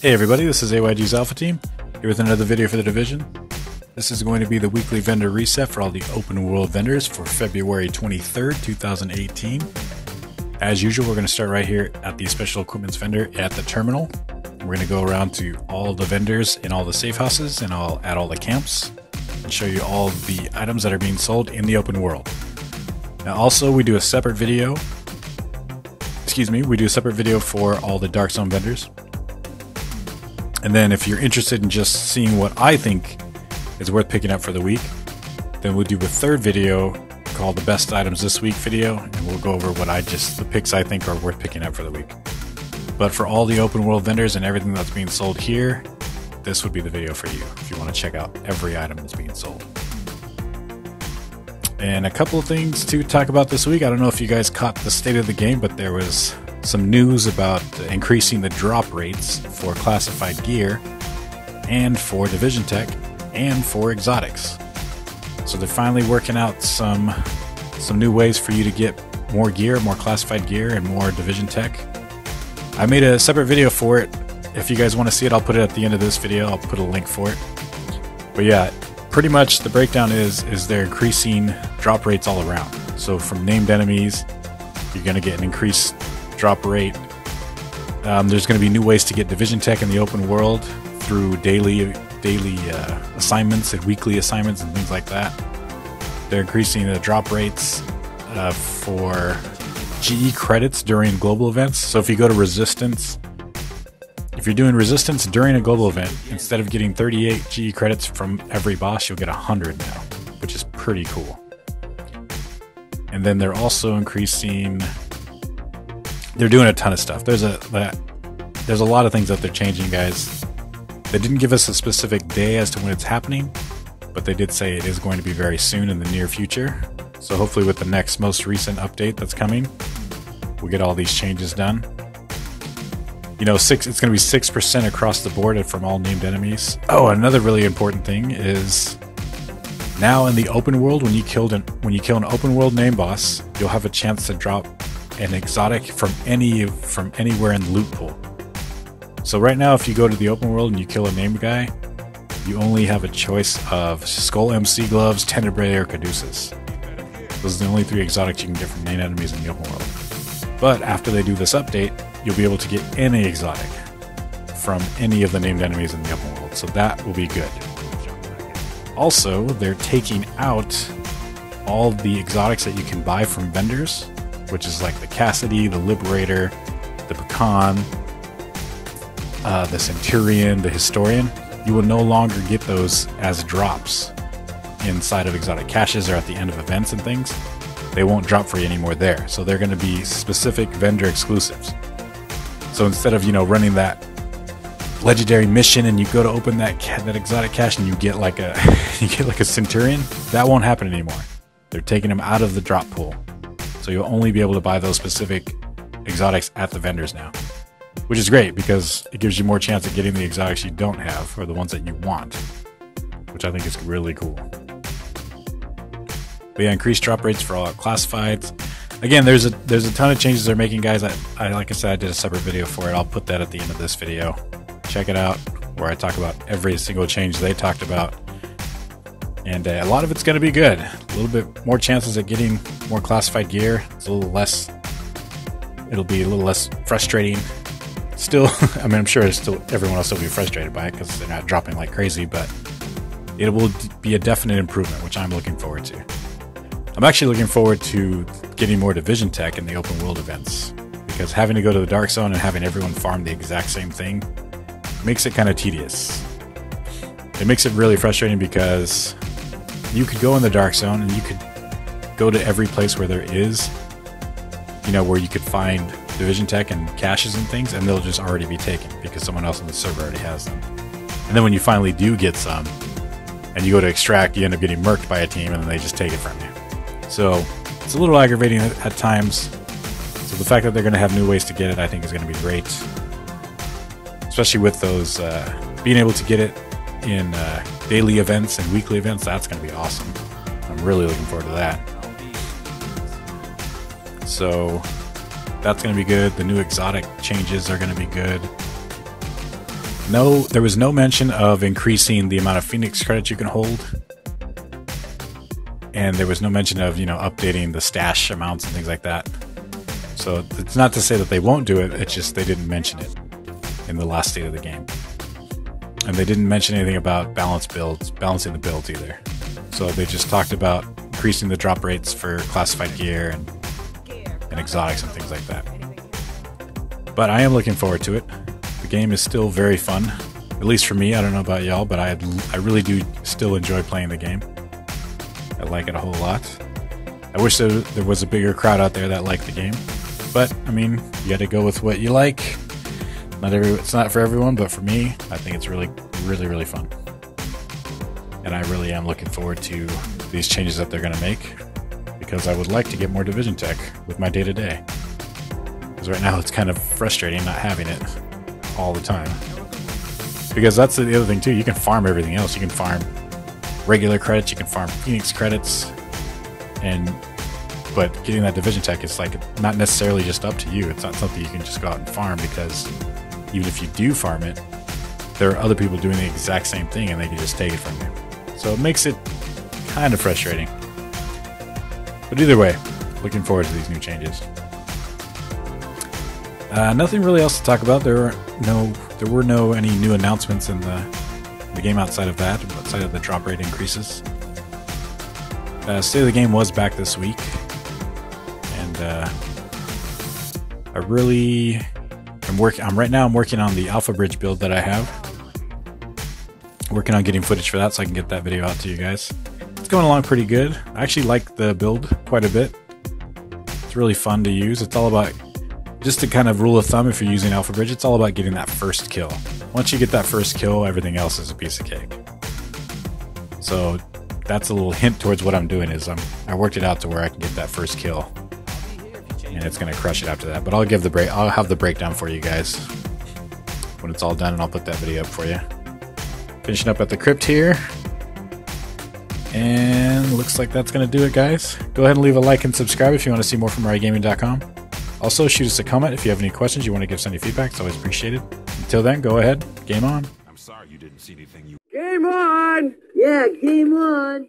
Hey everybody, this is AYG's Alpha Team, here with another video for the Division. This is going to be the weekly vendor reset for all the open world vendors for February 23rd, 2018. As usual, we're going to start right here at the Special Equipments vendor at the terminal. We're going to go around to all the vendors in all the safe houses and I'll add all the camps and show you all the items that are being sold in the open world. Now also, we do a separate video, for all the Dark Zone vendors. And then if you're interested in just seeing what I think is worth picking up for the week, then we'll do a third video called the Best Items This Week video, and we'll go over the picks I think are worth picking up for the week. But for all the open world vendors and everything that's being sold here, this would be the video for you if you want to check out every item that's being sold. And a couple of things to talk about this week. I don't know if you guys caught the state of the game, but there was some news about increasing the drop rates for classified gear and for division tech and for exotics. So they're finally working out some new ways for you to get more gear, more classified gear, and more division tech. I made a separate video for it. If you guys want to see it, I'll put it at the end of this video. I'll put a link for it. But yeah, pretty much the breakdown is they're increasing drop rates all around. So from named enemies, you're going to get an increased drop rate. There's going to be new ways to get division tech in the open world through daily assignments and weekly assignments and things like that. They're increasing the drop rates for GE credits during global events. So if you go to Resistance, if you're doing Resistance during a global event, instead of getting 38 GE credits from every boss, you'll get 100 now, which is pretty cool. And then they're also increasing. They're doing a ton of stuff. There's a lot of things that they're changing, guys. They didn't give us a specific day as to when it's happening, but they did say it is going to be very soon in the near future. So hopefully with the next most recent update that's coming, we'll get all these changes done. You know, it's going to be 6% across the board from all named enemies. Oh, another really important thing is now in the open world, when you kill an open world name boss, you'll have a chance to drop an exotic from anywhere in the loot pool. So right now, if you go to the open world and you kill a named guy, you only have a choice of Skull MC gloves, Tenebrae, or Caduceus. Those are the only 3 exotics you can get from named enemies in the open world. But after they do this update, you'll be able to get any exotic from any of the named enemies in the open world. So that will be good. Also, they're taking out all the exotics that you can buy from vendors, which is like the Cassidy, the Liberator, the Pecan, the Centurion, the Historian. You will no longer get those as drops inside of exotic caches or at the end of events and things. They won't drop for you anymore there. So they're going to be specific vendor exclusives. So instead of, running that legendary mission and you go to open that exotic cache and you get like a Centurion, that won't happen anymore. They're taking them out of the drop pool. So you'll only be able to buy those specific exotics at the vendors now, which is great because it gives you more chance of getting the exotics you don't have or the ones that you want, which I think is really cool. But yeah, increased drop rates for all classifieds. Again, there's a ton of changes they're making, guys. Like I said, I did a separate video for it. I'll put that at the end of this video. Check it out, where I talk about every single change they talked about. And a lot of it's going to be good. A little bit more chances of getting more classified gear. It'll be a little less frustrating. Still, I mean, I'm sure everyone will still be frustrated by it because they're not dropping like crazy, but it will be a definite improvement, which I'm looking forward to. I'm actually looking forward to getting more division tech in the open world events, because having to go to the Dark Zone and having everyone farm the exact same thing makes it kind of tedious. It makes it really frustrating because you could go in the Dark Zone and you could go to every place where there is, where you could find division tech and caches and things, and they'll just already be taken because someone else on the server already has them. And then when you finally do get some and you go to extract, you end up getting murked by a team and then they just take it from you. So it's a little aggravating at times. So the fact that they're going to have new ways to get it, I think, is going to be great. Especially with those, being able to get it in daily events and weekly events, that's going to be awesome. I'm really looking forward to that. So that's going to be good. The new exotic changes are going to be good. There was no mention of increasing the amount of Phoenix credits you can hold. And there was no mention of, updating the stash amounts and things like that. So it's not to say that they won't do it, it's just they didn't mention it in the last state of the game. And they didn't mention anything about balancing the builds either. So they just talked about increasing the drop rates for classified gear and exotics and things like that. But I am looking forward to it. The game is still very fun, at least for me. I don't know about y'all, but I really do still enjoy playing the game. I like it a whole lot. I wish there was a bigger crowd out there that liked the game. But, I mean, you gotta go with what you like. It's not for everyone, but for me, I think it's really, really, really fun. And I really am looking forward to these changes that they're gonna make, because I would like to get more Division tech with my day-to-day. Because right now it's kind of frustrating not having it all the time. Because that's the other thing too, you can farm everything else. You can farm regular credits, you can farm Phoenix credits, but getting that Division tech is like not necessarily just up to you. It's not something you can just go out and farm, because even if you do farm it, there are other people doing the exact same thing and they can just take it from you. So it makes it kind of frustrating. But either way, looking forward to these new changes. Nothing really else to talk about. There were no any new announcements in the game outside of that, outside of the drop rate increases. State of the game was back this week, and right now I'm working on the Alpha Bridge build that I have. Working on getting footage for that so I can get that video out to you guys. It's going along pretty good. I actually like the build quite a bit. It's really fun to use. It's all about, just to kind of rule of thumb if you're using Alpha Bridge, it's all about getting that first kill. Once you get that first kill, everything else is a piece of cake. So that's a little hint towards what I'm doing, is I worked it out to where I can get that first kill. And it's going to crush it after that. But I'll have the breakdown for you guys when it's all done, and I'll put that video up for you. Finishing up at the Crypt here. And looks like that's going to do it, guys. Go ahead and leave a like and subscribe if you want to see more from RiotGaming.com. Also, shoot us a comment if you have any questions you want to give us any feedback. It's always appreciated. Until then, go ahead. Game on. I'm sorry you didn't see anything you... Game on! Yeah, game on!